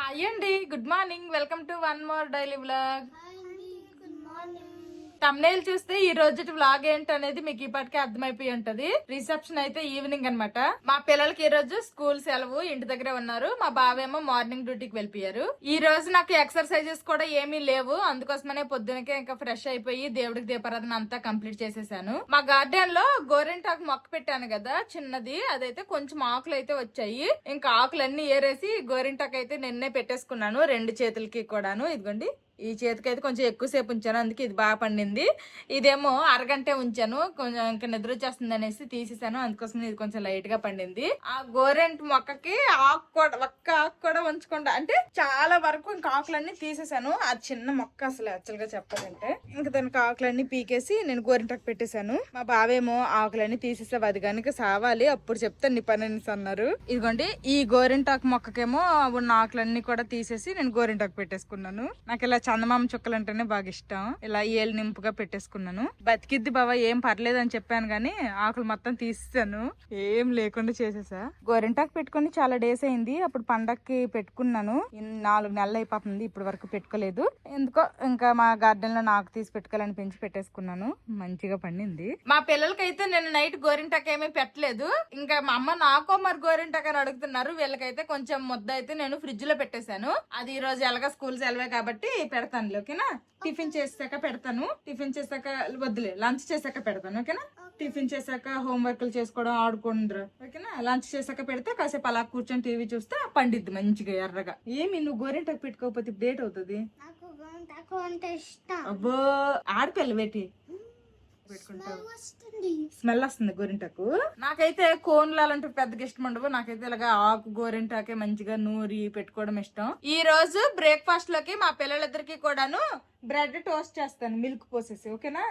Hi అండి, good morning. Welcome to one more daily vlog. Thumbnail చూస్తే ఈ రోజు వ్లాగ్ ఏంటనేది మీకు ఇప్పటికే అర్థమైపోయి ఉంటది. రిసెప్షన్ అయితే ఈవినింగ్ అన్నమాట. మా పిల్లలకి ఈ రోజు స్కూల్ సెలవు, ఇంటి దగ్గరే ఉన్నారు. మా బావేమో మార్నింగ్ డ్యూటీకి వెళ్ళిపోయారు. ఈ రోజు నాకు ఎక్సర్సైజెస్ కూడా ఏమీ లేవు, అందుకోసమనే పొద్దునకే ఇంకా ఫ్రెష్ అయిపోయి దేవుడికి దీపారాధన అంతా కంప్లీట్ చేసేసాను. మా గార్డెన్ లో గోరింటాకు మొక్క పెట్టాను కదా చిన్నది, అదైతే కొంచెం ఆకులు అయితే వచ్చాయి. ఇంకా ఆకులన్నీ ఏరేసి గోరింటాకు అయితే నిన్నే పెట్టేసుకున్నాను, రెండు చేతులకి కూడాను. ఇదిగోండి, ఈ చేతికి అయితే కొంచెం ఎక్కువసేపు ఉంచాను, అందుకే ఇది బాగా పండింది. ఇదేమో అరగంటే ఉంచాను, కొంచెం ఇంకా నిద్ర వచ్చేస్తుంది అనేసి తీసేసాను, అందుకోసం ఇది కొంచెం లైట్ గా పండింది. ఆ గోరెంట్ మొక్కకి ఆకు కూడా, ఒక్క ఆకు కూడా ఉంచకుండా, అంటే చాలా వరకు ఇంకా ఆకులన్నీ తీసేసాను. ఆ చిన్న మొక్క అసలు యాక్చువల్ గా చెప్పాలంటే ఇంకా దానికి ఆకులన్నీ పీకేసి నేను గోరింటాకు పెట్టేశాను. మా బావేమో ఆకులన్నీ తీసేసావు, అది కనుక సావాలి అప్పుడు చెప్తాను నీ పని అనేసి అన్నారు. ఇదిగోండి, ఈ గోరింటాకు మొక్కకేమో ఉన్న ఆకులన్నీ కూడా తీసేసి నేను గోరింటాకు పెట్టేసుకున్నాను. నాకు ఇలా చందమామ చుక్కలు అంటేనే బాగా ఇష్టం. ఇలా ఏలు నింపుగా పెట్టేసుకున్నాను. బతికిద్ది బాబా, ఏం పర్లేదు అని చెప్పాను గానీ ఆకులు మొత్తం తీసేసాను, ఏం లేకుండా చేసేసా. గోరింటాకు పెట్టుకుని చాలా డేస్ అయింది, అప్పుడు పండక్కి పెట్టుకున్నాను. 4 నెలలు అయిపోతుంది, ఇప్పటి వరకు పెట్టుకోలేదు. ఎందుకో ఇంకా మా గార్డెన్ లో నాకు తీసి పెట్టుకోవాలని పెంచి పెట్టేసుకున్నాను. మంచిగా పండింది. మా పిల్లలకైతే నేను నైట్ గోరింటాకు ఏమీ పెట్టలేదు. ఇంకా మా అమ్మ నాకో మరి గోరింటాకు అని అడుగుతున్నారు. వీళ్ళకైతే కొంచెం ముద్ద అయితే నేను ఫ్రిడ్జ్ లో పెట్టేశాను. అది ఈ రోజు ఎలాగా స్కూల్ సెలవే కాబట్టి పెడతాను, ఓకేనా? టిఫిన్ చేసాక పెడతాను, టిఫిన్ చేసాక వద్దులే, లంచ్ చేసాక పెడతాను, ఓకేనా? టిఫిన్ చేసాక హోంవర్క్లు చేసుకోవడం, ఆడుకుండ్రు, ఓకేనా? లంచ్ చేసాక పెడితే కాసేపు అలా కూర్చొని టీవీ చూస్తే పండిద్ది మంచిగా ఎర్రగా. ఏమి నువ్వు గోరింటాకు పెట్టుకోకపోతే డేట్ అవుతుంది. అబ్బో, ఆడపిల్ల పెట్టి పెట్టుకుంటావు, స్మెల్ వస్తుంది గోరింటాకు. నాకైతే కోన్లు అలాంటి పెద్దగా ఇష్టం ఉండవు. నాకైతే ఇలాగా ఆకు గోరింటాకే మంచిగా నూరి పెట్టుకోవడం ఇష్టం. ఈ రోజు బ్రేక్ఫాస్ట్ లోకి మా పిల్లలిద్దరికి కూడాను బ్రెడ్ టోస్ట్ చేస్తాను, మిల్క్ పోసేసి, ఓకేనా?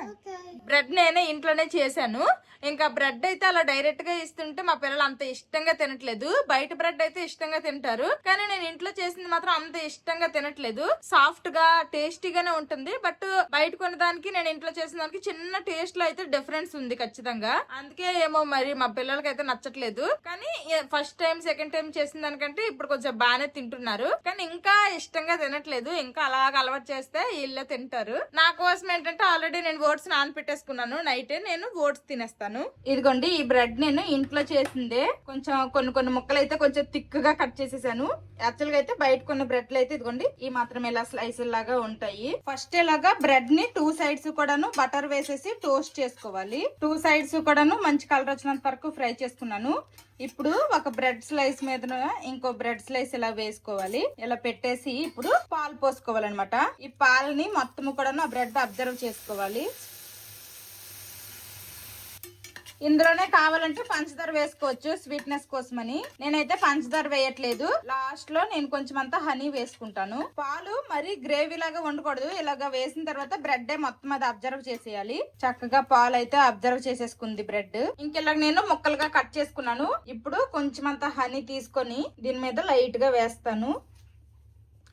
బ్రెడ్ నేనే ఇంట్లోనే చేశాను. ఇంకా బ్రెడ్ అయితే అలా డైరెక్ట్ గా ఇస్తుంటే మా పిల్లలు అంత ఇష్టంగా తినట్లేదు. బయట బ్రెడ్ అయితే ఇష్టంగా తింటారు, కానీ నేను ఇంట్లో చేసింది మాత్రం అంత ఇష్టంగా తినట్లేదు. సాఫ్ట్ గా టేస్టీగానే ఉంటుంది, బట్ బయట కొనడానికి నేను ఇంట్లో చేసిన దానికి చిన్న టేస్ట్ లో అయితే డిఫరెన్స్ ఉంది ఖచ్చితంగా. అందుకే ఏమో మరి మా పిల్లలకి అయితే నచ్చట్లేదు. కానీ ఫస్ట్ టైం సెకండ్ టైం చేసిన దానికంటే ఇప్పుడు కొంచెం బాగానే తింటున్నారు, కానీ ఇంకా ఇష్టంగా తినట్లేదు. ఇంకా అలాగ అలవాటు చేస్తే తింటారు. నా కోసం ఏంటంటే ఆల్రెడీ నేను ఓట్స్ నానపెట్టేసుకున్నాను, నైటే నేను ఓట్స్ తినేస్తాను. ఇదిగోండి, ఈ బ్రెడ్ నేను ఇంట్లో చేసిందే. కొంచెం కొన్ని ముక్కలు అయితే కొంచెం థిక్ గా కట్ చేసేసాను. యాక్చువల్ గా అయితే బయట కొన్న బ్రెడ్లు అయితే ఇదిగోండి ఈ మాత్రం ఇలా స్లైస్ లాగా ఉంటాయి. ఫస్ట్ ఇలాగా బ్రెడ్ ని 2 సైడ్స్ కూడాను బటర్ వేసేసి టోస్ట్ చేసుకోవాలి. 2 సైడ్స్ కూడాను మంచి కలర్ వచ్చినంత వరకు ఫ్రై చేసుకున్నాను. ఇప్పుడు ఒక బ్రెడ్ స్లైస్ మీద ఇంకో బ్రెడ్ స్లైస్ ఇలా వేసుకోవాలి. ఇలా పెట్టేసి ఇప్పుడు పాలు పోసుకోవాలన్నమాట. ఈ పాలని మొత్తము కూడా ఆ బ్రెడ్ అబ్జర్వ్ చేసుకోవాలి. ఇందులోనే కావాలంటే పంచదార వేసుకోవచ్చు స్వీట్నెస్ కోసమని. నేనైతే పంచదార వేయట్లేదు. లాస్ట్ లో నేను కొంచెం అంతా హనీ వేసుకుంటాను. పాలు మరి గ్రేవీ లాగా ఉండకూడదు. ఇలాగా వేసిన తర్వాత బ్రెడ్ మొత్తం అది అబ్జర్వ్ చేసేయాలి. చక్కగా పాలు అయితే అబ్జర్వ్ చేసేసుకుంది బ్రెడ్. ఇంకెలా నేను ముక్కలుగా కట్ చేసుకున్నాను. ఇప్పుడు కొంచెం అంతా హనీ తీసుకొని దీని మీద లైట్ గా వేస్తాను.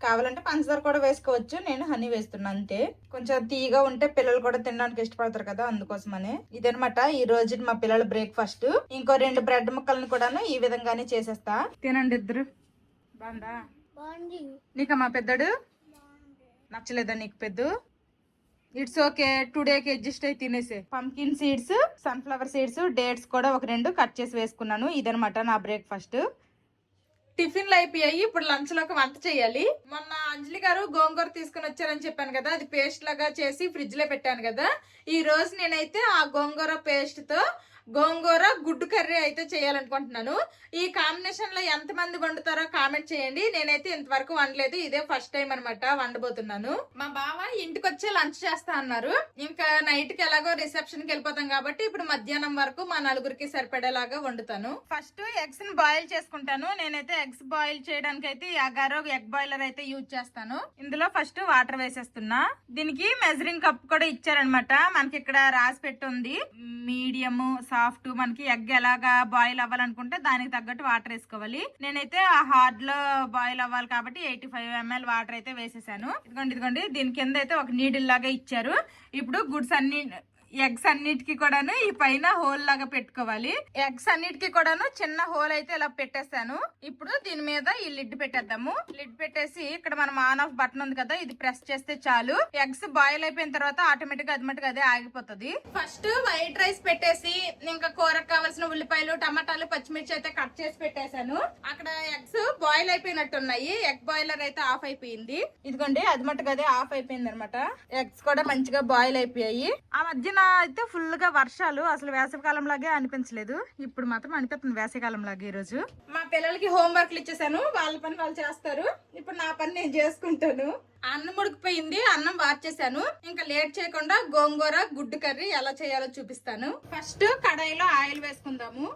కావాలంటే పంచదార కూడా వేసుకోవచ్చు, నేను హనీ వేస్తున్నా అంతే. కొంచెం తీగా ఉంటే పిల్లలు కూడా తినడానికి ఇష్టపడతారు కదా, అందుకోసమనే. ఇదనమాట ఈ రోజు మా పిల్లల బ్రేక్ఫాస్ట్. ఇంకో 2 బ్రెడ్ ముక్కలను కూడాను ఈ విధంగానే చేసేస్తా. తినండి ఇద్దరు. బాగుందా నీకా? మా పెద్దడు నచ్చలేదా నీకు? పెద్ద ఇట్స్ ఓకే, టుడేకి అడ్జస్ట్ అయి తినేసే. Pumpkin seeds, sunflower seeds, dates కూడా ఒక 2 కట్ చేసి వేసుకున్నాను. ఇదనమాట నా బ్రేక్ఫాస్ట్. టిఫిన్లు అయిపోయాయి, ఇప్పుడు లంచ్ లోకి వంట చేయాలి. మొన్న అంజలి గారు గోంగూర తీసుకుని వచ్చారని చెప్పాను కదా, అది పేస్ట్ లాగా చేసి ఫ్రిడ్జ్ లో పెట్టాను కదా. ఈ రోజు నేనైతే ఆ గోంగూర పేస్ట్ తో గోంగూర గుడ్డు కర్రీ అయితే చేయాలనుకుంటున్నాను. ఈ కాంబినేషన్ లో ఎంత మంది వండుతారో కామెంట్ చేయండి. నేనైతే ఇంతవరకు వండలేదు, ఇదే ఫస్ట్ టైం అనమాట వండబోతున్నాను. మా బావ ఇంటికి వచ్చే లంచ్ చేస్తా అన్నారు. ఇంకా నైట్ కి ఎలాగో రిసెప్షన్ కి వెళ్ళిపోతాం కాబట్టి ఇప్పుడు మధ్యాహ్నం వరకు మా నలుగురికి సరిపడేలాగా వండుతాను. ఫస్ట్ ఎగ్స్ ని బాయిల్ చేసుకుంటాను. నేనైతే ఎగ్స్ బాయిల్ చేయడానికి అయితే అగారో ఎగ్ బాయిలర్ అయితే యూజ్ చేస్తాను. ఇందులో ఫస్ట్ వాటర్ వేసేస్తున్నా. దీనికి మెజరింగ్ కప్ కూడా ఇచ్చారనమాట, మనకి ఇక్కడ రాసి పెట్టి ఉంది. మీడియం సాఫ్ట్, మనకి ఎగ్ ఎలాగా బాయిల్ అవ్వాలనుకుంటే దానికి తగ్గట్టు వాటర్ వేసుకోవాలి. నేనైతే ఆ హార్డ్ లో బాయిల్ అవ్వాలి కాబట్టి 85 ml వాటర్ అయితే వేసేసాను. ఇదిగోండి దీని కింద అయితే ఒక నీడిల్ లాగా ఇచ్చారు. ఇప్పుడు గుడ్స్ అన్ని ఎగ్స్ అన్నిటికీ కూడాను ఈ పైన హోల్ లాగా పెట్టుకోవాలి. ఎగ్స్ అన్నిటికీ కూడాను చిన్న హోల్ అయితే ఇలా పెట్టేస్తాను. ఇప్పుడు దీని మీద ఈ లిడ్ పెట్టేద్దాము. లిడ్ పెట్టేసి ఇక్కడ మనం ఆన్ ఆఫ్ బటన్ ఉంది కదా, ఇది ప్రెస్ చేస్తే చాలు. ఎగ్స్ బాయిల్ అయిపోయిన తర్వాత ఆటోమేటిక్ గా అది అదే ఆగిపోతుంది. ఫస్ట్ వైట్ రైస్ పెట్టేసి ఇంకా కూరకు కావాల్సిన ఉల్లిపాయలు, టమాటాలు, పచ్చిమిర్చి అయితే కట్ చేసి పెట్టేశాను. అక్కడ ఎగ్స్ బాయిల్ అయిపోయినట్టు ఉన్నాయి. ఎగ్ బాయిలర్ అయితే ఆఫ్ అయిపోయింది. ఇదిగోండి అది అదే ఆఫ్ అయిపోయింది అనమాట. ఎగ్స్ కూడా మంచిగా బాయిల్ అయిపోయాయి. ఆ మధ్యన అయితే ఫుల్ గా వర్షాలు, అసలు వేసవికాలం లాగే అనిపించలేదు. ఇప్పుడు మాత్రం అనిపిస్తుంది వేసవికాలం లాగా. ఈ రోజు మా పిల్లలకి హోంవర్క్లు ఇచ్చేసాను. వాళ్ళ పని వాళ్ళు చేస్తారు. ఇప్పుడు నా పని నేను చేసుకుంటాను. అన్నం ఉడికిపోయింది, అన్నం వార్చేసాను. ఇంకా లేట్ చేయకుండా గోంగూర గుడ్డు కర్రీ ఎలా చేయాలో చూపిస్తాను. ఫస్ట్ కడాయిలో ఆయిల్ వేసుకుందాము.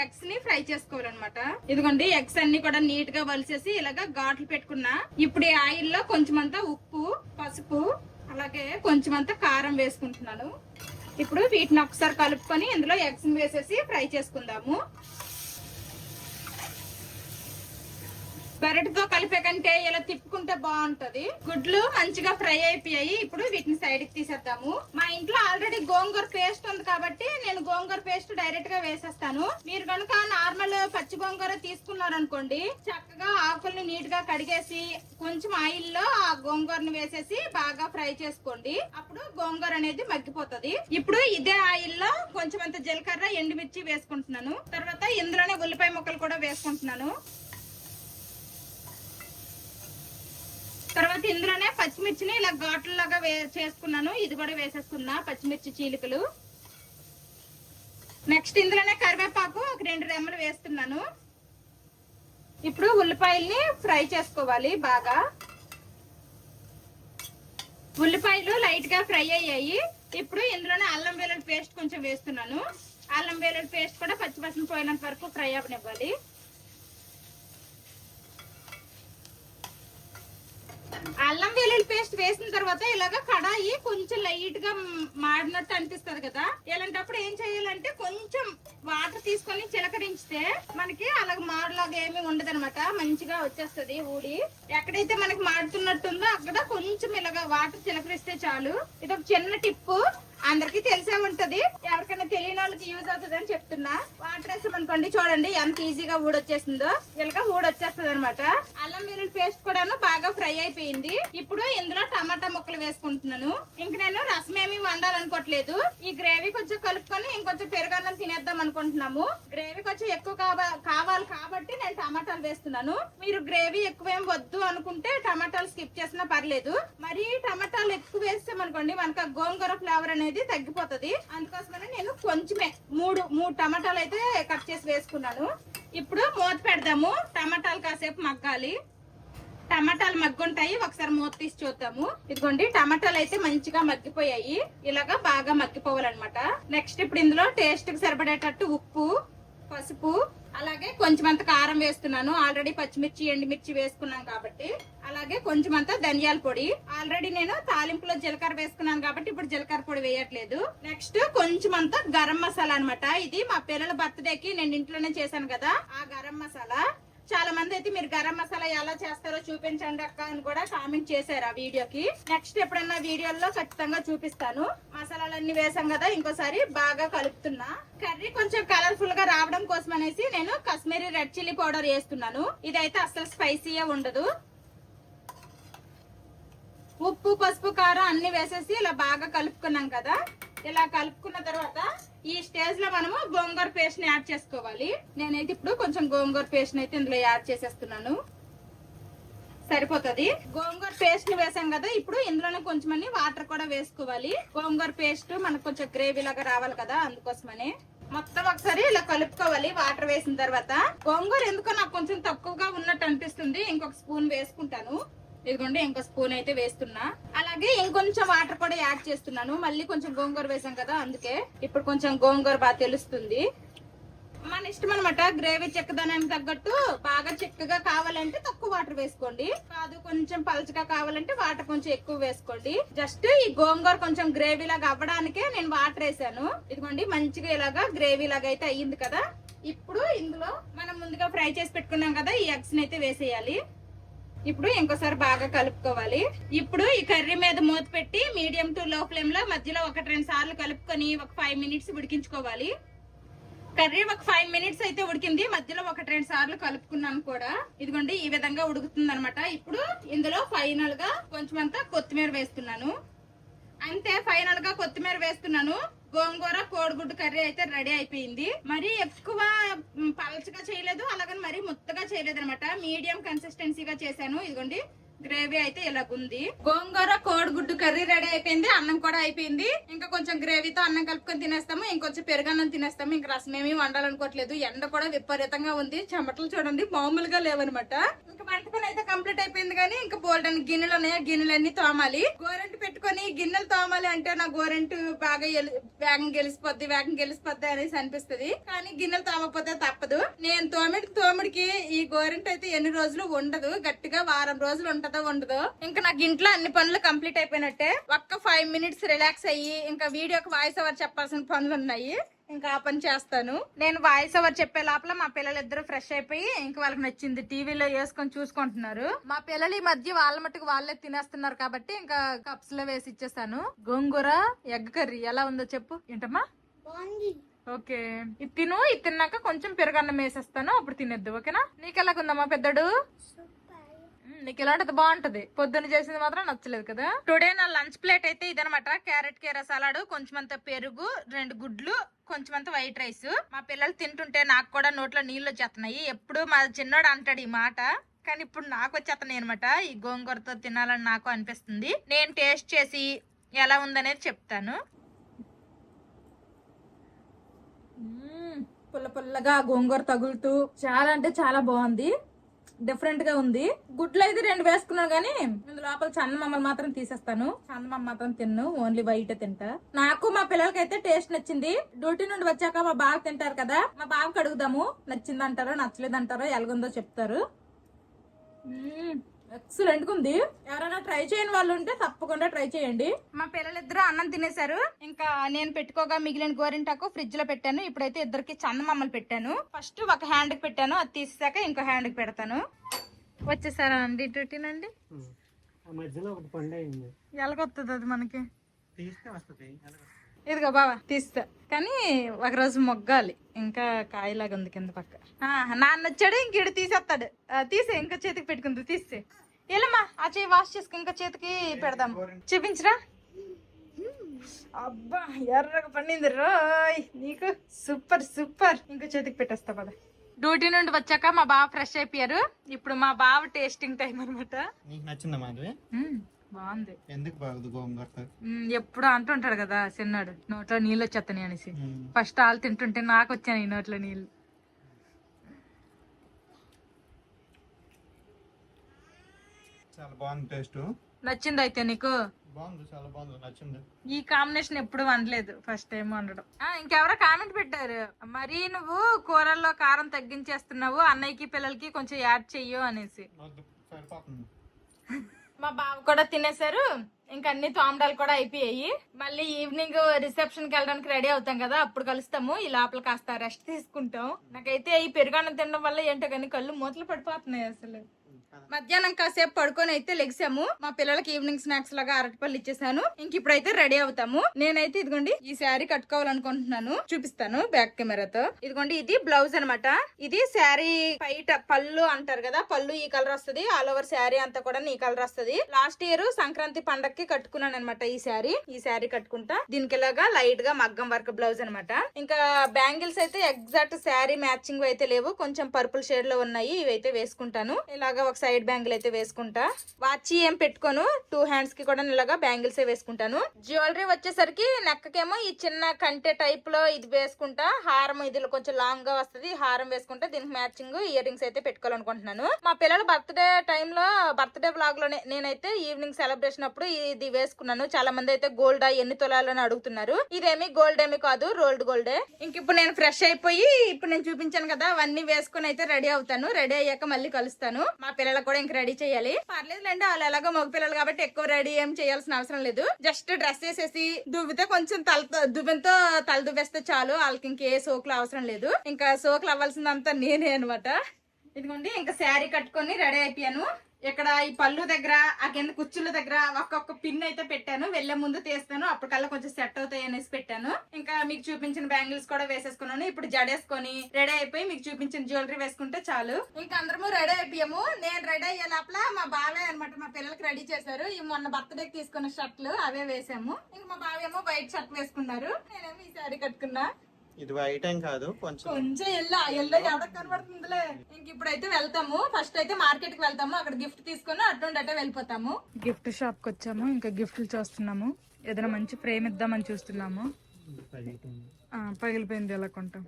ఎగ్స్ ని ఫ్రై చేసుకోవాలన్నమాట. ఇదిగోండి ఎగ్స్ అన్ని కూడా నీట్ గా వలిసేసి ఇలాగా ఘాట్లు పెట్టుకున్నా. ఇప్పుడు ఈ ఆయిల్ లో కొంచెం అంతా ఉప్పు, పసుపు, అలాగే కొంచెం అంతా కారం వేసుకుంటున్నాను. ఇప్పుడు వీటిని ఒకసారి కలుపుకొని ఇందులో ఎగ్స్ ని వేసేసి ఫ్రై చేసుకుందాము. గరిటతో కలిపే కంటే ఇలా తిప్పుకుంటే బాగుంటది. గుడ్లు మంచిగా ఫ్రై అయిపోయాయి. ఇప్పుడు వీటిని సైడ్ కి తీసేద్దాము. మా ఇంట్లో ఆల్రెడీ గోంగూర పేస్ట్ ఉంది కాబట్టి నేను గోంగూర పేస్ట్ డైరెక్ట్ గా వేసేస్తాను. మీరు కనుక నార్మల్ పచ్చి గోంగూర తీసుకున్నారనుకోండి, చక్కగా ఆకుల్ని నీట్ గా కడిగేసి కొంచెం ఆయిల్ లో ఆ గోంగూరని వేసేసి బాగా ఫ్రై చేసుకోండి. అప్పుడు గోంగూర అనేది మగ్గిపోతుంది. ఇప్పుడు ఇదే ఆయిల్ లో కొంచెం అంత జీలకర్ర, ఎండుమిర్చి వేసుకుంటున్నాను. తర్వాత ఇందులోనే ఉల్లిపాయ ముక్కలు కూడా వేసుకుంటున్నాను. తర్వాత ఇందులోనే పచ్చిమిర్చిని ఇలా ఘాట్లలాగా చేసుకున్నాను. ఇది కూడా వేసేసుకున్నా, పచ్చిమిర్చి చీలికలు. నెక్స్ట్ ఇందులోనే కరివేపాకు ఒక 2 రెమ్మలు వేస్తున్నాను. ఇప్పుడు ఉల్లిపాయల్ని ఫ్రై చేసుకోవాలి బాగా. ఉల్లిపాయలు లైట్ గా ఫ్రై అయ్యాయి. ఇప్పుడు ఇందులోనే అల్లం వెల్లుల్లి పేస్ట్ కొంచెం వేస్తున్నాను. అల్లం వెల్లుల్లి పేస్ట్ కూడా పచ్చిపచ్చిని పోయినంత వరకు ఫ్రై అవ్వనివ్వాలి. అల్లం వెల్లుల్లి పేస్ట్ వేసిన తర్వాత ఇలాగా కడాయి కొంచెం లైట్ గా మాడినట్టు అనిపిస్తుంది కదా, ఇలాంటప్పుడు ఏం చేయాలంటే కొంచెం వాటర్ తీసుకొని చిలకరించితే మనకి అలాగ మాడలాగా ఏమి ఉండదు అనమాట. మంచిగా వచ్చేస్తది ఊడి. ఎక్కడైతే మనకి మాడుతున్నట్టుందో అక్కడ కొంచెం ఇలాగ వాటర్ చిలకరిస్తే చాలు. ఇది ఒక చిన్న టిప్పు, అందరికి తెలిసే ఉంటది. ఎవరికైనా తెలియని వాళ్ళకి యూజ్ అవుతుంది అని చెప్తున్నా. వాటర్ వేసామనుకోండి, చూడండి ఎంత ఈజీగా ఊడొచ్చేసిందో. ఇలాగా ఊడొచ్చేస్తుంది అనమాట. అల్లం వెల్లుల్లి పేస్ట్ కూడాను బాగా ఫ్రై అయిపోయింది. ఇప్పుడు ఇందులో టమాటా ముక్కలు వేసుకుంటున్నాను. ఇంక నేను రసం ఏమి వండాలనుకోవట్లేదు. ఈ గ్రేవీ కొంచెం కలుపుకొని ఇంకొంచెం పెరుగన్నం తినేద్దాం అనుకుంటున్నాము. గ్రేవీ కొంచెం ఎక్కువ కావాలి కాబట్టి నేను టమాటాలు వేస్తున్నాను. మీరు గ్రేవీ ఎక్కువేం వద్దు అనుకుంటే టమాటాలు స్కిప్ చేసినా పర్లేదు. మరి టమాటాలు ఎక్కువ వేస్తామనుకోండి మనకు గోంగూర ఫ్లేవర్ అనేది తగ్గిపోతుంది. అందుకోసమని నేను కొంచెమే మూడు టమాటాలు అయితే కట్ చేసి వేసుకున్నాను. ఇప్పుడు మూత పెడదాము. టమాటాలు కాసేపు మగ్గాలి. టమాటాలు మగ్గుంటాయి, ఒకసారి మూత తీసి చూద్దాము. ఇదిగోండి టమాటాలు అయితే మంచిగా మగ్గిపోయాయి. ఇలాగా బాగా మగ్గిపోవాలన్నమాట. నెక్స్ట్ ఇప్పుడు ఇందులో టేస్ట్ కి సరిపడేటట్టు ఉప్పు, పసుపు, అలాగే కొంచెం అంత కారం వేస్తున్నాను. ఆల్రెడీ పచ్చిమిర్చి, ఎండుమిర్చి వేసుకున్నాం కాబట్టి. అలాగే కొంచెం అంత ధనియాల పొడి. ఆల్రెడీ నేను తాలింపులో జీలకర్ర వేసుకున్నాను కాబట్టి ఇప్పుడు జీలకర్ర పొడి వేయట్లేదు. నెక్స్ట్ కొంచెం అంత గరం మసాలా అన్నమాట. ఇది మా పిల్లల బర్త్డేకి నేను ఇంట్లోనే చేశాను కదా, ఆ గరం మసాలా. చాలా మంది అయితే మీరు గరం మసాలా ఎలా చేస్తారో చూపించండి అక్క అని కూడా కామెంట్ చేశారు ఆ వీడియోకి. నెక్స్ట్ ఎప్పుడన్నా వీడియోలో ఖచ్చితంగా చూపిస్తాను. మసాలాలన్నీ వేసాం కదా, ఇంకోసారి బాగా కలుపుతున్నా. కర్రీ కొంచెం కలర్ఫుల్ గా రావడం కోసం అనేసి నేను కాశ్మీరీ రెడ్ చిల్లీ పౌడర్ వేస్తున్నాను. ఇదైతే అసలు స్పైసీగా ఉండదు. ఉప్పు, పసుపు, కారం అన్ని వేసేసి ఇలా బాగా కలుపుకున్నాం కదా. ఇలా కలుపుకున్న తర్వాత ఈ స్టేజ్ లో మనము గోంగూర పేస్ట్ ని యాడ్ చేసుకోవాలి. నేనైతే ఇప్పుడు కొంచెం గోంగూర పేస్ట్ అయితే ఇందులో యాడ్ చేసేస్తున్నాను. సరిపోతుంది. గోంగూర పేస్ట్ ని వేసాం కదా, ఇప్పుడు ఇందులోనే కొంచెం వాటర్ కూడా వేసుకోవాలి. గోంగూర పేస్ట్ మనకు కొంచెం గ్రేవీ లాగా రావాలి కదా, అందుకోసమని మొత్తం ఒకసారి ఇలా కలుపుకోవాలి. వాటర్ వేసిన తర్వాత గోంగూర ఎందుకో నాకు కొంచెం తక్కువగా ఉన్నట్టు అనిపిస్తుంది. ఇంకొక స్పూన్ వేసుకుంటాను. ఇదిగోండి ఇంకో స్పూన్ అయితే వేస్తున్నా. అలాగే ఇంకొంచెం వాటర్ కూడా యాడ్ చేస్తున్నాను. మళ్ళీ కొంచెం గోంగూర వేసాం కదా, అందుకే ఇప్పుడు కొంచెం గోంగూర బాగా తెలుస్తుంది. మన ఇష్టం అనమాట. గ్రేవీ చిక్కదనానికి తగ్గట్టు బాగా చిక్కగా కావాలంటే తక్కువ వాటర్ వేసుకోండి, కాదు కొంచెం పలచగా కావాలంటే వాటర్ కొంచెం ఎక్కువ వేసుకోండి. జస్ట్ ఈ గోంగూర కొంచెం గ్రేవీ లాగా అవ్వడానికే నేను వాటర్ వేసాను. ఇదిగోండి మంచిగా ఇలాగా గ్రేవీ లాగా అయితే అయ్యింది కదా. ఇప్పుడు ఇందులో మనం ముందుగా ఫ్రై చేసి పెట్టుకున్నాం కదా, ఈ ఎగ్స్ అయితే వేసేయాలి. ఇప్పుడు ఇంకోసారి బాగా కలుపుకోవాలి. ఇప్పుడు ఈ కర్రీ మీద మూత పెట్టి మీడియం టు లో ఫ్లేమ్ లో మధ్యలో 1-2 సార్లు కలుపుకొని ఒక 5 మినిట్స్ ఉడికించుకోవాలి. కర్రీ ఒక 5 మినిట్స్ అయితే ఉడికింది. మధ్యలో 1-2 సార్లు కలుపుకున్నాను కూడా. ఇదిగోండి ఈ విధంగా ఉడుకుతుంది అనమాట. ఇప్పుడు ఇందులో ఫైనల్ గా కొంచెం అంతా కొత్తిమీర వేస్తున్నాను. అంతే, ఫైనల్ గా కొత్తిమీర వేస్తున్నాను. గోంగూర కోడిగుడ్డు కర్రీ అయితే రెడీ అయిపోయింది. మరి ఎక్కువ పలచగా చేయలేదు, అలాగని మరి ముత్తగా చేయలేదు అనమాట. మీడియం కన్సిస్టెన్సీగా చేశాను. ఇదిగోండి గ్రేవీ అయితే ఇలాగుంది. గోంగూర కోడిగుడ్డు కర్రీ రెడీ అయిపోయింది. అన్నం కూడా అయిపోయింది. ఇంకా కొంచెం గ్రేవీతో అన్నం కలుపుకొని తినేస్తాము. ఇంకొంచెం పెరుగన్నం తినేస్తాము. ఇంకా రసం ఏమీ వండాలనుకోవట్లేదు. ఎండ కూడా విపరీతంగా ఉంది. చెమటలు చూడండి మామూలుగా లేవనమాట. ఇంకా వంట పని అయితే కంప్లీట్ అయిపోయింది. కానీ ఇంకా బోల్డెన్ గిన్నెలు ఉన్నాయి. గిన్నెలన్నీ తోమాలి. గోరెంటు పెట్టుకొని గిన్నెలు తోమాలి అంటే నా గోరెంటు బాగా వేగం గెలిసిపోద్ది అనేసి అనిపిస్తుంది. కానీ గిన్నెలు తోమకపోతే తప్పదు. నేను తోమిడికి ఈ గోరెంటు అయితే ఎన్ని రోజులు ఉండదు. గట్టిగా వారం రోజులు ఉంటదో ఉండదో. ఇంకా నాకు ఇంట్లో అన్ని పనులు కంప్లీట్ అయిపోయినట్టే. ఒక్క 5 మినిట్స్ రిలాక్స్ అయ్యి ఇంకా వీడియోకి వాయిస్ ఓవర్ చెప్పాల్సిన పనులు ఉన్నాయి. ఇంకా ఆ పని చేస్తాను. నేను వాయిస్ ఓవర్ చెప్పే లోపల మా పిల్లలు ఇద్దరు ఫ్రెష్ అయిపోయి ఇంకా వాళ్ళకి నచ్చింది టీవీలో వేసుకొని చూసుకుంటున్నారు. మా పిల్లలు ఈ మధ్య వాళ్ళ మట్టుకు వాళ్ళే తినేస్తున్నారు కాబట్టి ఇంకా కప్స్ లో వేసి ఇచ్చేసాను. గోంగూర ఎగ్ కర్రీ ఎలా ఉందో చెప్పు. ఏంటమ్మా? ఓకే, ఇది తిను. ఇది తిన్నాక కొంచెం పెరుగన్నం వేసేస్తాను, అప్పుడు తినేద్దు. ఓకేనా? నీకెలాగుందమ్మా పెద్దడు? నీకు ఇలాంటిది బాగుంటది. పొద్దున్న చేసింది మాత్రం నచ్చలేదు కదా. టుడే నా లంచ్ ప్లేట్ అయితే ఇదనమాట. క్యారెట్ కీర సలాడ్, కొంచెం అంత పెరుగు, 2 గుడ్లు, కొంచెం అంత వైట్ రైస్. మా పిల్లలు తింటుంటే నాకు కూడా నోట్లో నీళ్ళు వచ్చేస్తున్నాయి. ఎప్పుడు మా చిన్నోడు అంటాడు ఈ మాట, కానీ ఇప్పుడు నాకు వచ్చేస్తున్నాయి అనమాట. ఈ గోంగూరతో తినాలని నాకు అనిపిస్తుంది. నేను టేస్ట్ చేసి ఎలా ఉందనేది చెప్తాను. పుల్ల పుల్లగా గోంగూర తగులుతూ చాలా అంటే చాలా బాగుంది. డిఫరెంట్ గా ఉంది. గుడ్లు అయితే 2 వేసుకున్నాను, కానీ లోపల చందమామలు మాత్రం తీసేస్తాను. చందమామ మాత్రం తిన్ను, ఓన్లీ వైట్ తింటా. నాకు మా పిల్లలకి అయితే టేస్ట్ నచ్చింది. డ్యూటీ నుండి వచ్చాక మా బాబు తింటారు కదా, మా బాబుకి అడుగుదాము నచ్చిందంటారో నచ్చలేదంటారో ఎలాగుందో చెప్తారు. ఎక్సలెంట్ గా ఉంది. ఎవరైనా ట్రై చేయని వాళ్ళు ఉంటే తప్పకుండా ట్రై చేయండి. మా పిల్లలిద్దరూ అన్నం తినేశారు. ఇంకా నేను పెట్టుకోగా మిగిలిన గోరింటాకు ఫ్రిడ్జ్ లో పెట్టాను. ఇప్పుడైతే ఇద్దరికి చందమామలు పెట్టాను. ఫస్ట్ ఒక హ్యాండ్ కి పెట్టాను, అది తీసాక ఇంకో హ్యాండ్ కి పెడతాను. వచ్చేసారా అండి డ్యూటీ నుండి? ఎలాగొస్తుంది అది మనకి? ఇదిగో బావా తీస్తా, కానీ ఒకరోజు మొగ్గాలి. ఇంకా కాయలాగా ఉంది కింద పక్క. నాన్న వచ్చాడు, ఇంక ఇడు తీసేస్తాడు. తీసే, ఇంకా చేతికి పెట్టుకుంది. తీసే ఏలమ్మా, ఆ చేయి వాష్ చేసుకుని ఇంకా చేతికి పెడదాం. చూపించరా? అబ్బా ఎర్రగా పండింది రోయ్ నీకు. Super super. ఇంకా చేతికి పెట్టేస్తా పద. డ్యూటీ నుండి వచ్చాక మా బావ ఫ్రెష్ అయిపోయారు. ఇప్పుడు మా బావ టేస్టింగ్ టైం అనమాట. బాగుంది. ఎందుకు బాగుంది గోంగూర? ఎప్పుడు అంటుంటాడు కదా చిన్నాడు, నోట్లో నీళ్ళు వచ్చేస్తాయి అనేసి. ఫస్ట్ వాళ్ళు తింటుంటే నాకు వచ్చాను ఈ నోట్లో నీళ్ళు. చాలా బాగుంది టేస్ట్. నచ్చింది అయితే నీకు? బాగుంది, చాలా బాగుంది, నచ్చింది. ఈ కాంబినేషన్ ఎప్పుడు వండలేదు, ఫస్ట్ టైం వండడం. ఇంకెవరో కామెంట్ పెట్టారు, మరి నువ్వు కూరల్లో కారం తగ్గించేస్తున్నావు, అన్నయ్యకి పిల్లలకి కొంచెం యాడ్ చెయ్యు అనేసి. మా బావ కూడా తినేశారు. ఇంకా అన్ని తోమడాలు కూడా అయిపోయాయి. మళ్ళీ ఈవినింగ్ రిసెప్షన్ కి వెళ్ళడానికి రెడీ అవుతాం కదా, అప్పుడు కలుస్తాము. ఈ లోపల కాస్త రెస్ట్ తీసుకుంటాం. నాకైతే ఈ పెరుగన్నం తినడం వల్ల ఏంటో కానీ కళ్ళు మూతలు పడిపోతున్నాయి అసలు. మధ్యాహ్నం కాసేపు పడుకొని అయితే లెగిసాము. మా పిల్లలకి ఈవినింగ్ స్నాక్స్ లాగా అరటిపళ్ళు ఇచ్చేసాను. ఇంక ఇప్పుడైతే రెడీ అవుతాము. నేనైతే ఇదిగోండి ఈ శారీ కట్టుకోవాలనుకుంటున్నాను, చూపిస్తాను బ్యాక్ కెమెరాతో. ఇదిగోండి ఇది బ్లౌజ్ అనమాట. ఇది శారీ పైట పళ్ళు అంటారు కదా, పళ్ళు ఈ కలర్ వస్తుంది. ఆల్ ఓవర్ శారీ అంతా కూడా ఈ కలర్ వస్తుంది. లాస్ట్ ఇయర్ సంక్రాంతి పండక్కి కట్టుకున్నాను అనమాట ఈ శారీ కట్టుకుంటా. దీనికి ఇలాగా లైట్ గా మగ్గం వర్క్ బ్లౌజ్ అనమాట. ఇంకా బ్యాంగిల్స్ అయితే ఎగ్జాక్ట్ శారీ మ్యాచింగ్ అయితే లేవు, కొంచెం పర్పుల్ షేడ్ లో ఉన్నాయి. ఇవైతే వేసుకుంటాను. ఇలాగా ఒక సైడ్ బ్యాంగిల్ అయితే వేసుకుంటా. వాచ్ ఏం పెట్టుకోను, 2 హ్యాండ్స్ కి కూడా ఇలాగా బ్యాంగిల్స్ వేసుకుంటాను. జ్యువెలరీ వచ్చేసరికి నెక్కకేమో ఈ చిన్న కంటె టైప్ లో ఇది వేసుకుంటా. హారం ఇది కొంచెం లాంగ్ గా వస్తుంది, హారం వేసుకుంటా. దీనికి మ్యాచింగ్ ఇయర్ రింగ్స్ అయితే పెట్టుకోవాలనుకుంటున్నాను. మా పిల్లల బర్త్డే టైంలో, బర్త్డే బ్లాగ్ లో నేనైతే ఈవినింగ్ సెలబ్రేషన్ అప్పుడు ఇది వేసుకున్నాను. చాలా మంది అయితే గోల్డ్ ఎన్ని తొలాలని అడుగుతున్నారు. ఇదేమి గోల్డ్ ఏమి కాదు, రోల్డ్ గోల్డే. ఇంక ఇప్పుడు నేను ఫ్రెష్ అయిపోయి ఇప్పుడు నేను చూపించాను కదా, అవన్నీ వేసుకుని అయితే రెడీ అవుతాను. రెడీ అయ్యాక మళ్ళీ కలుస్తాను. మా పిల్లలకు కూడా ఇంక రెడీ చేయాలి. పర్లేదులేండి, వాళ్ళు ఎలాగో మగ పిల్లలు కాబట్టి ఎక్కువ రెడీ ఏం చేయాల్సిన అవసరం లేదు. జస్ట్ డ్రెస్ వేసేసి దువ్వితే కొంచెం దువ్వెంతో తల దువ్వేస్తే చాలు. వాళ్ళకి ఇంకే సోకులు అవసరం లేదు. ఇంకా సోకులు అవ్వాల్సిందంతా నేనే అనమాట. ఇదిగోండి ఇంకా శారీ కట్టుకొని రెడీ అయిపోయాను. ఇక్కడ ఈ పళ్ళు దగ్గర ఆ కింద కుచ్చుల దగ్గర ఒక్కొక్క పిన్ అయితే పెట్టాను, వెళ్లే ముందు తీస్తాను అప్పటికల్లా కొంచెం సెట్ అవుతాయి అనేసి పెట్టాను. ఇంకా మీకు చూపించిన బ్యాంగిల్స్ కూడా వేసేసుకున్నాను. ఇప్పుడు జడేసుకొని రెడీ అయిపోయి మీకు చూపించిన జ్యువెలరీ వేసుకుంటే చాలు. ఇంకా అందరము రెడీ అయిపోయాము. నేను రెడీ అయ్యే లోపల మా బావే అనమాట మా పిల్లలకి రెడీ చేశారు. ఈ మొన్న బర్త్డేకి తీసుకున్న షర్ట్లు అవే వేసాము. ఇంకా మా బావేమో వైట్ షర్ట్ వేసుకున్నారు, నేనేమో ఈ శారీ కట్టుకున్నా. ఇది వైట్ ఏం కాదు, కొంచెం ఎల్లో ఎవరికి కనబడుతుందిలే. ఇంక ఇప్పుడైతే వెళ్తాము. ఫస్ట్ అయితే మార్కెట్ కి వెళ్తాము, అక్కడ గిఫ్ట్ తీసుకుని అటువంటి అట్టే వెళ్ళిపోతాము. గిఫ్ట్ షాప్ కి వచ్చాము, ఇంకా గిఫ్ట్లు చూస్తున్నాము. ఏదైనా మంచి ఫ్రేమ్ ఇద్దామని చూస్తున్నాము. పగిలిపోయింది, ఎలా కొంటాం,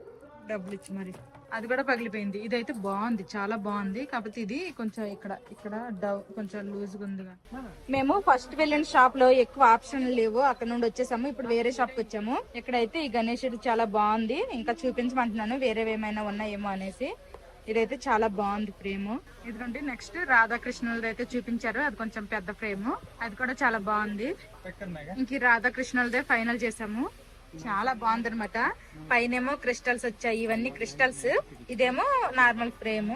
డబ్బులు ఇచ్చి మరి. అది కూడా పగిలిపోయింది. ఇదైతే బాగుంది, చాలా బాగుంది. కాకపోతే ఇది కొంచెం ఇక్కడ కొంచెం లూజ్ ఉంది. మేము ఫస్ట్ వెళ్ళిన షాప్ లో ఎక్కువ ఆప్షన్లు లేవు, అక్కడ నుండి వచ్చేసాము. ఇప్పుడు వేరే షాప్ కి వచ్చాము. ఇక్కడైతే ఈ గణేశుడు చాలా బాగుంది, ఇంకా చూపించమంటున్నాను వేరేవేమైనా ఉన్నాయేమో అనేసి. ఇదైతే చాలా బాగుంది ఫ్రేమ్. ఇదిగోండి నెక్స్ట్ రాధాకృష్ణులది అయితే చూపించారు, అది కొంచెం పెద్ద ఫ్రేమ్, అది కూడా చాలా బాగుంది. ఇంక రాధాకృష్ణులదే ఫైనల్ చేసాము. చాలా బాగుంది అనమాట. పైనేమో క్రిస్టల్స్ వచ్చాయి, ఇవన్నీ క్రిస్టల్స్, ఇదేమో నార్మల్ ఫ్రేమ్.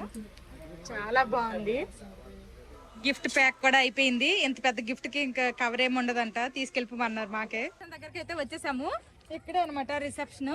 చాలా బాగుంది. గిఫ్ట్ ప్యాక్ కూడా అయిపోయింది. ఇంత పెద్ద గిఫ్ట్ కి ఇంకా కవర్ ఏమి ఉండదంట, తీసుకెళ్ళిపోమన్నారు. మాకే దగ్గరికి అయితే వచ్చేసాము. ఇక్కడే అనమాట రిసెప్షన్.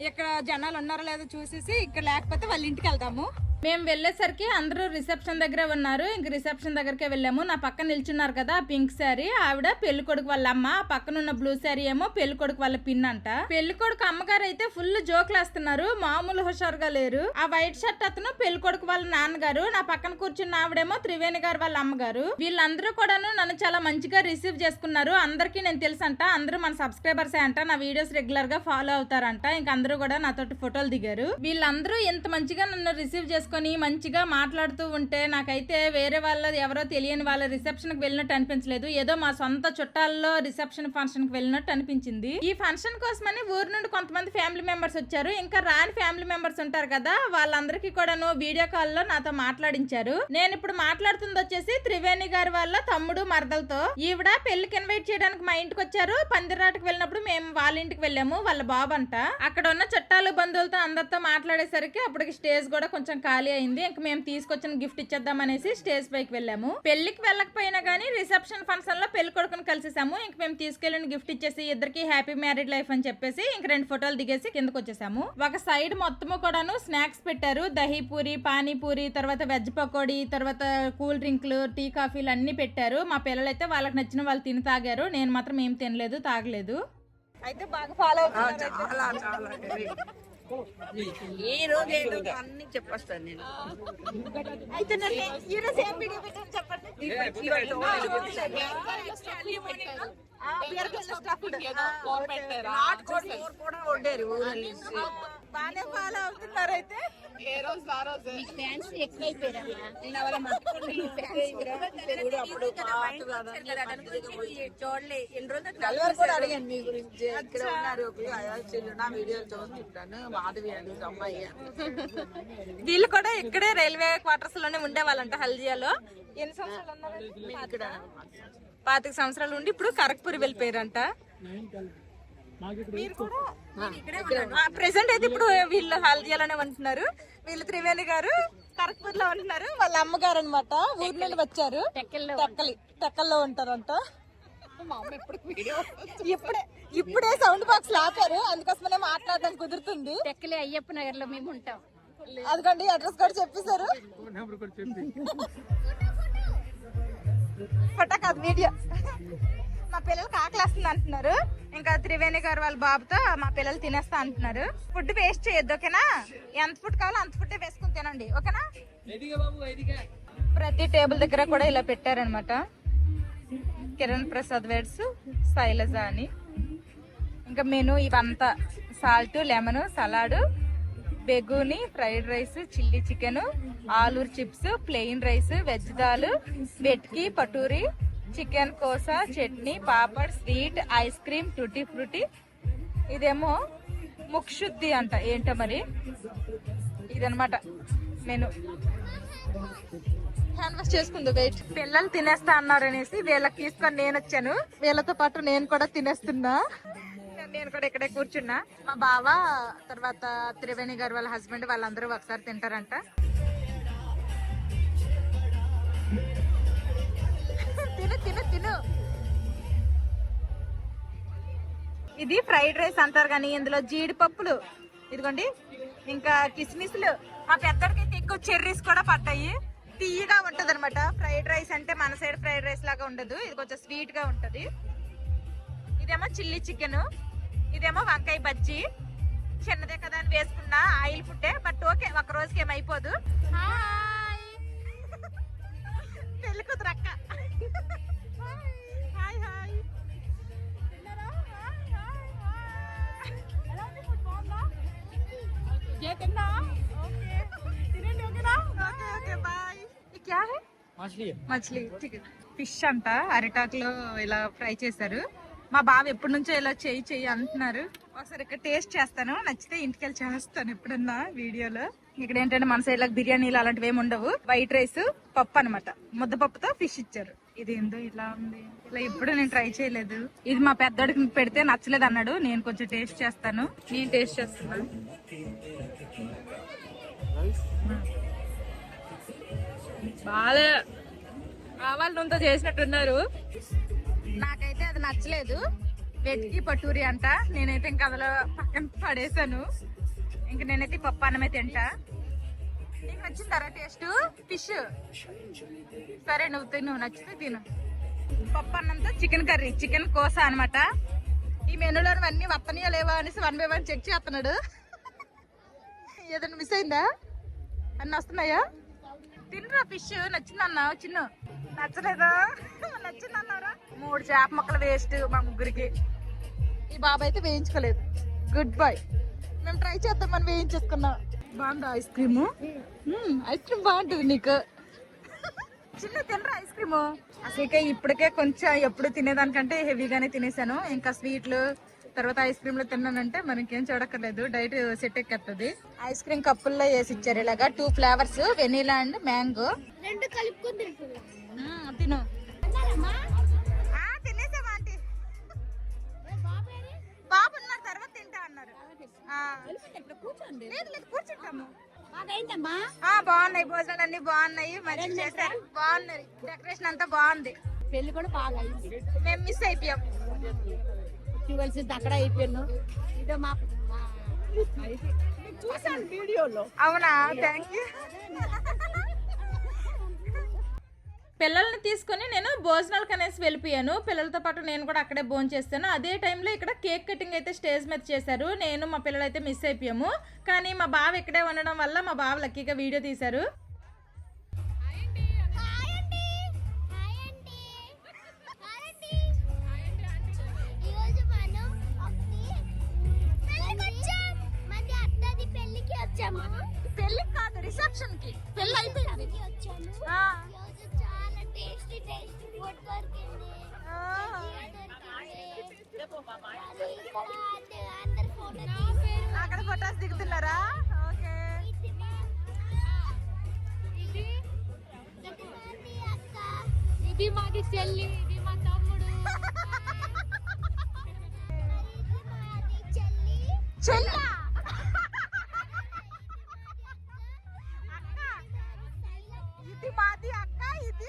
ఇక్కడ జనాలు ఉన్నారో లేదో చూసేసి ఇక్కడ లేకపోతే వాళ్ళ ఇంటికి వెళ్తాము. మేము వెళ్ళేసరికి అందరూ రిసెప్షన్ దగ్గర ఉన్నారు. ఇంక రిసెప్షన్ దగ్గరకే వెళ్ళాము. నా పక్కన నిల్చున్నారు కదా పింక్ శారీ, ఆవిడ పెళ్లి కొడుకు వాళ్ళ అమ్మ. ఆ పక్కన ఉన్న బ్లూ శారీ ఏమో పెళ్లి కొడుకు వాళ్ళ పిన్ అంట. పెళ్లి కొడుకు అమ్మగారు అయితే ఫుల్ జోకులు వేస్తున్నారు, మామూలు హుషారుగా లేరు. ఆ వైట్ షర్ట్ అతను పెళ్లి కొడుకు వాళ్ళ నాన్నగారు, నా పక్కన కూర్చున్న ఆవిడేమో త్రివేణి గారు వాళ్ళ అమ్మగారు. వీళ్ళందరూ కూడాను నన్ను చాలా మంచిగా రిసీవ్ చేసుకున్నారు. అందరికీ నేను తెలుసు అంట, అందరూ మన సబ్స్క్రైబర్స్ అంట, నా వీడియోస్ రెగ్యులర్ గా ఫాలో అవుతారంట. ఇంక అందరూ కూడా నాతోటి ఫోటోలు దిగారు. వీళ్ళందరూ ఎంత మంచిగా నన్ను రిసీవ్ చేసుకుని మంచిగా మాట్లాడుతూ ఉంటే నాకైతే వేరే వాళ్ళ ఎవరో తెలియని వాళ్ళ రిసెప్షన్ కి వెళ్ళినట్టు అనిపించలేదు. ఏదో మా సొంత చుట్టాల్లో రిసెప్షన్ ఫంక్షన్ కి వెళ్ళినట్టు అనిపించింది. ఈ ఫంక్షన్ కోసమని ఊరు నుండి కొంతమంది ఫ్యామిలీ మెంబర్స్ వచ్చారు. ఇంకా రాని ఫ్యామిలీ మెంబర్స్ ఉంటారు కదా, వాళ్ళందరికీ కూడాను వీడియో కాల్ లో నాతో మాట్లాడించారు. నేను ఇప్పుడు మాట్లాడుతుంది వచ్చేసి త్రివేణి గారి వాళ్ళ తమ్ముడు మరదలతో. ఈవిడ పెళ్లికి ఇన్వైట్ చేయడానికి మా ఇంటికి వచ్చారు. పందిరాటకు వెళ్ళినప్పుడు మేము వాళ్ళ ఇంటికి వెళ్ళాము, వాళ్ళ బాబు అంట. అక్కడ ఉన్న చుట్టాలు బంధువులతో అందరితో మాట్లాడేసరికి అప్పటికి స్టేజ్ కూడా కొంచెం ఖాళీ అయింది. ఇంక మేము తీసుకొచ్చిన గిఫ్ట్ ఇచ్చేద్దాం అనేసి స్టేజ్ పైకి వెళ్ళాము. పెళ్లికి వెళ్ళకపోయినా గానీ రిసెప్షన్ ఫంక్షన్ లో పెళ్లి కొడుకుని కలిసేసాము. ఇంక మేము తీసుకెళ్లిన గిఫ్ట్ ఇచ్చేసి ఇద్దరికి హ్యాపీ మ్యారీడ్ లైఫ్ అని చెప్పేసి ఇంక 2 ఫోటోలు దిగేసి కిందకు వచ్చేసాము. ఒక సైడ్ మొత్తము కూడాను స్నాక్స్ పెట్టారు, దహీపూరి, పానీపూరి, తర్వాత వెజ్ పకోడీ, తర్వాత కూల్ డ్రింక్లు, టీ కాఫీలు అన్ని పెట్టారు. మా పిల్లలు అయితే వాళ్ళకి నచ్చిన వాళ్ళు తిని తాగారు. నేను మాత్రం ఏం తినలేదు, తాగలేదు. అయితే బాగా ఫాలో అవుతున్నారు. ఈ రోజు ఏంటో అన్ని చెప్పేస్తాను నేను. అయితే ఈ రోజు ఏం వీడియో పెట్టాను చెప్పండి. బాగానే ఫాలో అవుతున్నారు. అయితే ఏ రోజు ఆ రోజు ఫ్యాన్స్ ఎక్కువైపోయారు. చూడలే ఎన్ని రోజులు అడిగాను మీ గురించి. ఇక్కడ ఉన్నారు నా వీడియోలు చూస్తుంటాను. మాధవి అని అమ్మాయి. వీళ్ళు కూడా ఇక్కడే రైల్వే క్వార్టర్స్ లోనే ఉండేవాళ్ళంట హల్దియాలో. ఎన్ని సంవత్సరాలు ఉన్నారు? 25 సంవత్సరాలు ఉండి ఇప్పుడు కరక్పూరి వెళ్ళిపోయారంట. ప్రెసెంట్ అయితే ఇప్పుడు వీళ్ళు హల్దియాలోనే ఉంటున్నారు. వీళ్ళు త్రివేణి గారు కరక్పూర్ లో ఉంటున్నారు. వాళ్ళ అమ్మగారు అనమాట ఊరి నుండి వచ్చారు. టెక్కల్లో ఉంటారంట. ఇప్పుడే సౌండ్ బాక్స్ ఆపారు, అందుకోసమనే మాట్లాడడం కుదురుతుంది. టెక్కలే అయ్యప్ప నగర్ లో మేము ఉంటాం. అదిగోండి అడ్రస్ కూడా చెప్పేశారు. ఫోటో కాదు వీడియో. మా పిల్లలకి ఆకలేస్తుంది అంటున్నారు. ఇంకా త్రివేణి గారు వాళ్ళ బాబుతో మా పిల్లలు తినేస్తా అంటున్నారు. ఫుడ్ వేస్ట్ చేయొద్దు, ఓకేనా? ఎంత ఫుడ్ కావాలో అంత ఫుడ్ వేసుకుని తినండి, ఓకేనా? ప్రతి టేబుల్ దగ్గర కూడా ఇలా పెట్టారనమాట. కిరణ్ ప్రసాద్ వెడ్స్, శైలజ అని. ఇంకా మెనూ ఇవంతా salt, lemon, salad, beguni, fried rice, chilli chicken, ఆలూరు chips, plain rice, veg dal, bhetki, paturi, chicken kosha, chutney, papad, sweet, ice cream, tutti frutti. ఇదేమో ముక్షుద్ధి అంట, ఏంటో మరి. ఇదనమాట మెను. హ్యాండ్ వాష్ చేసుకుంది. వెయిట్. పిల్లలు తినేస్తా అన్నారు అనేసి వీళ్ళకి తీసుకొని నేను వచ్చాను. వీళ్ళతో పాటు నేను కూడా తినేస్తున్నా. నేను కూడా ఇక్కడే కూర్చున్నా. మా బావ తర్వాత త్రివేణి గారు వాళ్ళ హస్బెండ్ వాళ్ళందరూ ఒకసారి తింటారంట. తిను. ఇది ఫ్రైడ్ రైస్ అంటారు కానీ ఇందులో జీడిపప్పులు ఇదిగోండి, ఇంకా కిస్మిస్లు. మా పెద్దడికి అయితే ఎక్కువ చెర్రీస్ కూడా పడ్డాయి. తీయగా ఉంటది అనమాట. ఫ్రైడ్ రైస్ అంటే మన సైడ్ ఫ్రైడ్ రైస్ లాగా ఉండదు, ఇది కొంచెం స్వీట్ గా ఉంటది. ఇదేమో చిల్లీ చికెన్, ఇదేమో వంకాయ బజ్జీ. చిన్నదే కదా అని వేసుకున్న ఆయిల్ ఫుడ్డే, బట్ ఓకే, ఒక రోజుకి ఏమైపోదు. పెళ్లి కూతురు అక్క. Hi hi. మछली ఫిష్ అంట, అరిటాకులో ఇలా ఫ్రై చేశారు. మా బావ ఎప్పటి నుంచో ఇలా చెయ్యి అంటున్నారు. ఒకసారి ఇక్కడ టేస్ట్ చేస్తాను, నచ్చితే ఇంటికి వెళ్ళి చేస్తాను ఎప్పుడన్నా వీడియోలో. ఇక్కడ ఏంటంటే మన సైడ్ లాగా బిర్యానీలు అలాంటివి ఏమి ఉండవు. వైట్ రైస్, పప్పు అనమాట, ముద్దపప్పుతో ఫిష్ ఇచ్చారు. ఇది ఏందో ఇలా ఉంది, ఇలా ఎప్పుడు నేను ట్రై చేయలేదు. ఇది మా పెద్దోడికి పెడితే నచ్చలేదు అన్నాడు. నేను కొంచెం టేస్ట్ చేస్తాను. నేను టేస్ట్ చేస్తున్నాను. బాగా ఆవాల నూనెతో చేసినట్టున్నారు. నాకైతే అది నచ్చలేదు. వెతికి పటూరి అంట, నేనైతే ఇంకా అందులో పక్కన పడేసాను. ఇంక నేనైతే పప్పు అన్నమే తింటా. నీకు నచ్చిందారా టేస్ట్ ఫిష్? సరే నువ్వు తిను, నచ్చితే తిను. పప్పు అన్నంతో చికెన్ కర్రీ, చికెన్ కోసా అనమాట. ఈ మెనూలో అన్ని వత్తనీయో లేవా అనేసి 1 by 1 చెక్ చేస్తున్నాడు. ఏదైనా మిస్ అయిందా? అన్నీ వస్తున్నాయా? తినరా ఫిష్. నచ్చిందన్నా చిన్న? నచ్చలేదా? నచ్చిందన్నారా? 3 చేప ముక్కలు వేస్ట్ మా ముగ్గురికి. ఈ బాబాయ్ అయితే వేయించుకోలేదు. Good boy. మేము ట్రై చేద్దాం, మనం వేయించేసుకున్నాం. బాగుందా ఐస్ క్రీము? ఐస్ క్రీమ్ బాగుంటుంది నీకు. చిన్న తినరా ఐస్ క్రీము? అసలుకే ఇప్పటికే కొంచెం ఎప్పుడు తినేదానికంటే హెవీగానే తినేసాను. ఇంకా స్వీట్లు తర్వాత ఐస్ క్రీమ్లు తిన్నానంటే మనకేం చూడక్కర్లేదు, డైట్ సెట్ ఎక్కేస్తుంది. ఐస్ క్రీమ్ కప్పుల్లో వేసి ఇచ్చారు ఇలాగా 2 ఫ్లేవర్స్, వెనీలా అండ్ మ్యాంగో. తిను. తినేసావా ఆంటీ? బాబు ఉన్నారు, తర్వాత తింటా అన్నారు. కూర్చుంటాము. బాగున్నాయి, భోజనాలు అన్ని బాగున్నాయి, మంచిగా చేశారు, బాగున్నాయి, డెకరేషన్ అంతా బాగుంది. పెళ్లి కూడా బాగా మేము మిస్ అయిపోయాం. అక్కడ అయిపోయాను. ఇదో మా చూసాను వీడియోలో. అవునా? Thank you. పిల్లల్ని తీసుకొని నేను భోజనాలకు అనేసి వెళ్ళిపోయాను. పిల్లలతో పాటు నేను కూడా అక్కడే భోజనం చేస్తాను. అదే టైంలో ఇక్కడ కేక్ కటింగ్ అయితే స్టేజ్ మీద చేశారు. నేను మా పిల్లలు అయితే మిస్ అయిపోయాము. కానీ మా బావ ఇక్కడే ఉండడం వల్ల మా బావ లక్కీగా వీడియో తీశారు. పెళ్లికి కాదు, రిసెప్షన్ కి. పెళ్లి అయిపోయింది. అక్కడ ఫొటోస్ దిగుతున్నారా? ఓకే. ఇది మాది చెల్లి, ఇది మా తమ్ముడు. చెల్లా ఇది మాది అక్క, ఇది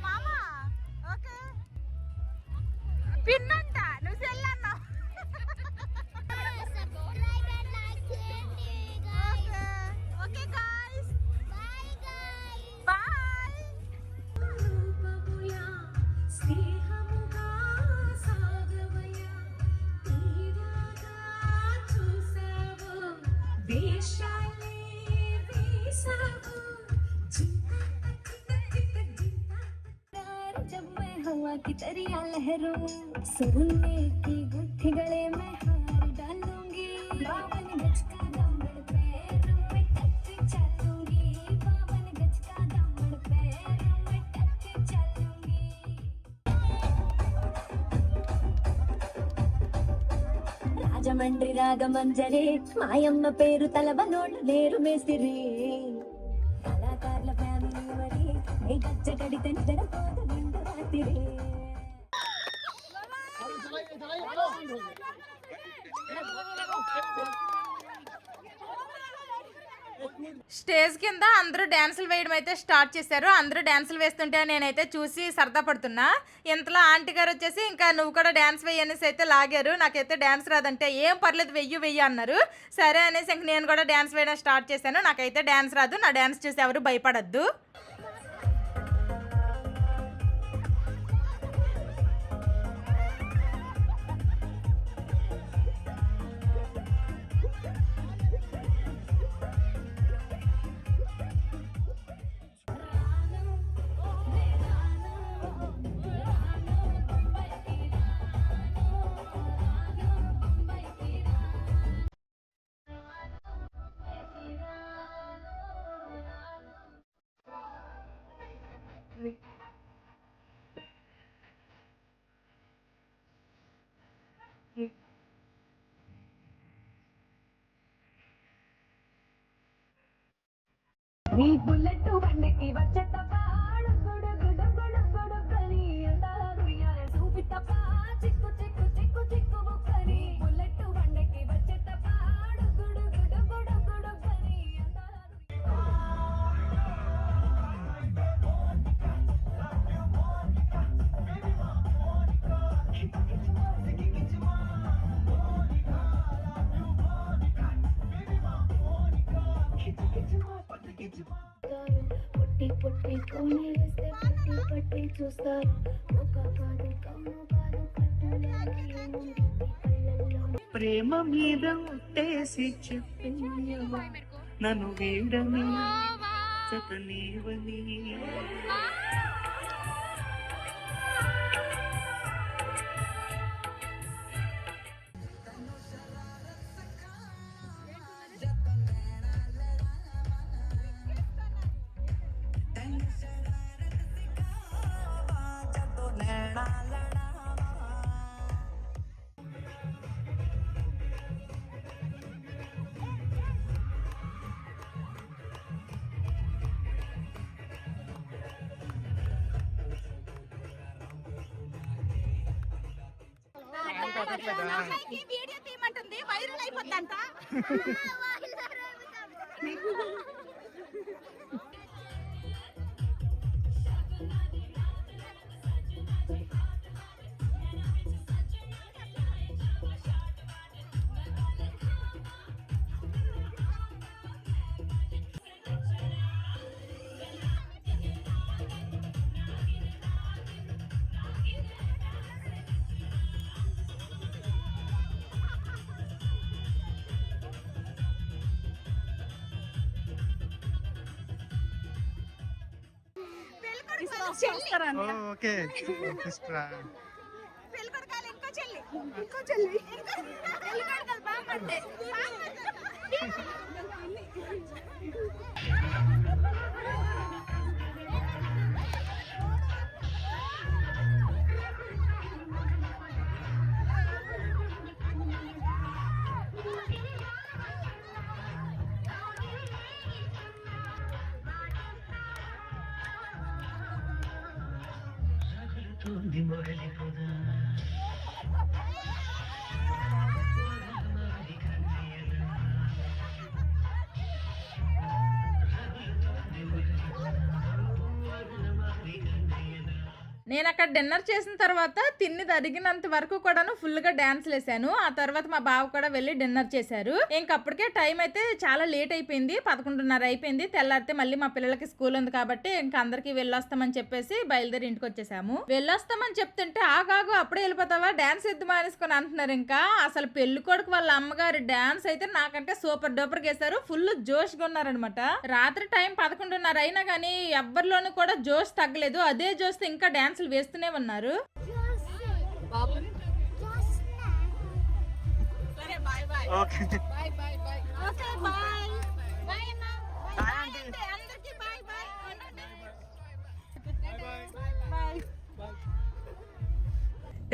మామా. ఓకే. పిన్నంట, నువ్వు చెల్లన్నావు. Okay guys, bye. हवा की तरिया लहरों सुनने की गुत्थी गले में हार डालूंगी 52 गज का दामन पैरों में टक चलूंगी 52 गज का दामन पैरों में टक चलूंगी రాజమండ్రి రాగమంజరే మాయమ్మ పేరు తలబనోళ్ళు లేరు మేసిరి కళాకారుల ఫ్యామిలీ మరి ఏ గజ్జ కడితే నిద్రపోదు నిండు రాత్రి స్టేజ్ కింద అందరూ డాన్సులు వేయడం అయితే స్టార్ట్ చేశారు. అందరూ డాన్సులు వేస్తుంటే నేనైతే చూసి సరదా పడుతున్నా. ఇంతలో ఆంటీ గారు వచ్చేసి ఇంకా నువ్వు కూడా డాన్స్ వేయనేసి అయితే లాగారు. నాకైతే డాన్స్ రాదంటే ఏం పర్లేదు వెయ్యి అన్నారు. సరే అనేసి ఇంక నేను కూడా డాన్స్ వేయడం స్టార్ట్ చేశాను. నాకైతే డాన్స్ రాదు. నా డాన్స్ చూసి ఎవరు భయపడద్దు. నీ బుల్లెట్ బండికి వచ్చే తప్ప గుడు గుడు గుడు గుడు కని అందాల దుయ్యాల చూపి తప్ప చిక్కు చిక్కు చిక్కు చిక్కు బుక్కని బుల్లెట్ బండికి వచ్చే తప్ప గుడు గుడు గుడు గుడు కని అందాల పొట్టి పొట్టి కోని వేస్తే పట్టి పట్టి చూస్తారు ఒక కాదు కౌను కాదు కట్టులేమో కళ్ళల్లో ప్రేమ మీద ఉట్టేసి చెప్పేయవా నన్ను వీడని చతనీవని వీడియో తీయమంటుంది వైరల్ అయిపోద్దంట. ఓకే పెళ్లి కొడకాలి ఇంకో చెల్లి ఇంకో చెల్లి పెళ్లి కొడకాలి బాగుంటే నేను అక్కడ డిన్నర్ చేసిన తర్వాత తిని తరిగినంత వరకు కూడాను ఫుల్ గా డాన్స్ వేసాను. ఆ తర్వాత మా బావ కూడా వెళ్ళి డిన్నర్ చేశారు. ఇంకప్పటికే టైం అయితే చాలా లేట్ అయిపోయింది. 11:30 అయిపోయింది. తెల్లారితే మళ్ళీ మా పిల్లలకి స్కూల్ ఉంది కాబట్టి ఇంకా అందరికి వెళ్ళొస్తామని చెప్పేసి బయలుదేరి ఇంటికి వచ్చేసాము. వెళ్ళొస్తామని చెప్తుంటే ఆగాగు అప్పుడే వెళ్ళిపోతావా డాన్స్ ఎద్దు మానేసుకొని అంటున్నారు. ఇంకా అసలు పెళ్లి కొడుకు వాళ్ళ అమ్మగారి డాన్స్ అయితే నాకంటే సూపర్ డూపర్ గేశారు. ఫుల్ జోష్ గా ఉన్నారనమాట. రాత్రి టైం 11:30 అయినా కానీ ఎవ్వరిలోనూ కూడా జోష్ తగ్గలేదు. అదే జోష్ ఇంకా డాన్స్ వేస్తూనే ఉన్నారు. ఓకే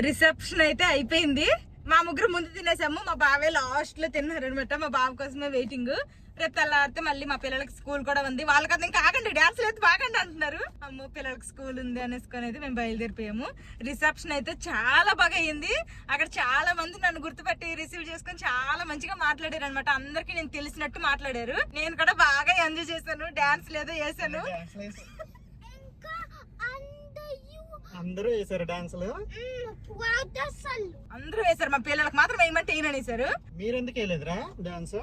రిసెప్షన్ అయితే అయిపోయింది. మా ముగ్గురు ముందు తినేసాము. మా బావే లాస్ట్ లో తిన్నారు అనమాట. మా బావ కోసమే వెయిటింగ్. రేపు తెల్లారితే మళ్ళీ మా పిల్లలకి స్కూల్ కూడా ఉంది. వాళ్ళకన్నా ఇంకా ఆగండి, డాన్స్ లేదు బాగండి అంటున్నారు. అమ్మో పిల్లలకి స్కూల్ ఉంది అనేసుకొని అయితే మేము బయలుదేరిపోయాము. రిసెప్షన్ అయితే చాలా బాగా అయ్యింది. అక్కడ చాలా మంది నన్ను గుర్తుపట్టి రిసీవ్ చేసుకొని చాలా మంచిగా మాట్లాడారు అనమాట. అందరికి నేను తెలిసినట్టు మాట్లాడారు. నేను కూడా బాగా ఎంజాయ్ చేశాను. డాన్స్ లేదో వేసాను. అందరూ వేసారు డాన్సులు, అందరూ వేశారు. మా పిల్లలకు మాత్రం వేయమంటే వేయననేసారు. మీరెందుకు వేయలేదురా డాన్స్?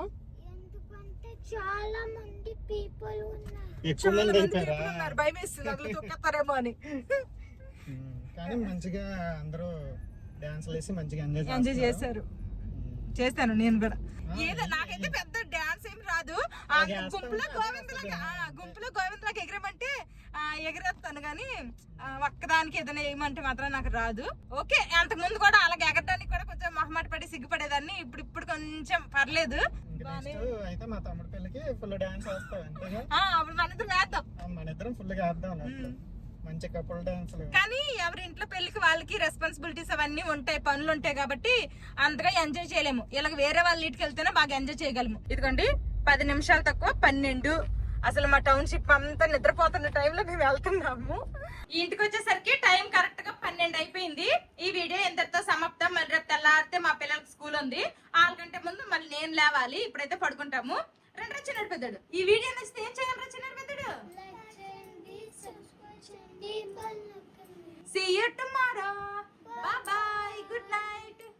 చాలా మంది పీపుల్ ఉన్నారు. ఎక్కువ మంది అయిపోయారా? భయం వేస్తుంది అసలు తొక్కేస్తారేమో అని. కానీ మంచిగా అందరూ డాన్స్ వేసి మంచిగా ఎంజాయ్ చేశారు. చేస్తాను నేను కూడా. ఏదో నాకైతే పెద్ద డాన్స్ ఏం రాదు. గుంపులో గోవిందలాగా ఎగరమంటే ఎగరేస్తాను కానీ ఒక్కదానికి ఏదైనా ఏమంటే మాత్రం నాకు రాదు. ఓకే, అంతకు ముందు కూడా అలాగే ఎగరడానికి కూడా కొంచెం మొహమాట పడి సిగ్గుపడేదాన్ని. ఇప్పుడు కొంచెం పర్లేదు. అయితే మా తమ్ముడి పిల్లకి ఫుల్ డాన్స్ వేస్తాం అంతేగా. అప్పుడు మన ఇద్దరం వేద్దాం. మన ఇద్దరం ఫుల్ గా వేద్దాం మంచి కపుల్ డాన్స్. కానీ ఎవరి ఇంట్లో పెళ్లికి వాళ్ళకి రెస్పాన్సిబిలిటీస్ అవన్నీ ఉంటాయి, పనులు ఉంటాయి కాబట్టి అంతగా ఎంజాయ్ చేయలేము. ఇలా వేరే వాళ్ళ ఇంటికి వెళ్తేనే బాగా ఎంజాయ్ చేయగలము. ఇదిగోండి 10 నిమిషాలు తక్కువ 12. అసలు మా టౌన్షిప్ అంతా నిద్రపోతున్న టైంలో మేము వెళ్తున్నాము. ఈ ఇంటికి వచ్చేసరికి టైం కరెక్ట్ గా 12 అయిపోయింది. ఈ వీడియో ఎంతతో సమాప్తం. మళ్ళీ రేపు తెల్లారితే మా పిల్లలకి స్కూల్ ఉంది. 6 గంటల ముందు మళ్ళీ నేను లేవాలి. ఇప్పుడైతే పడుకుంటాము. రెండు చిన్న పెద్దడు. ఈ వీడియో నచ్చితే ఏం చేయాలి చిన్న పెద్దడు? See you tomorrow.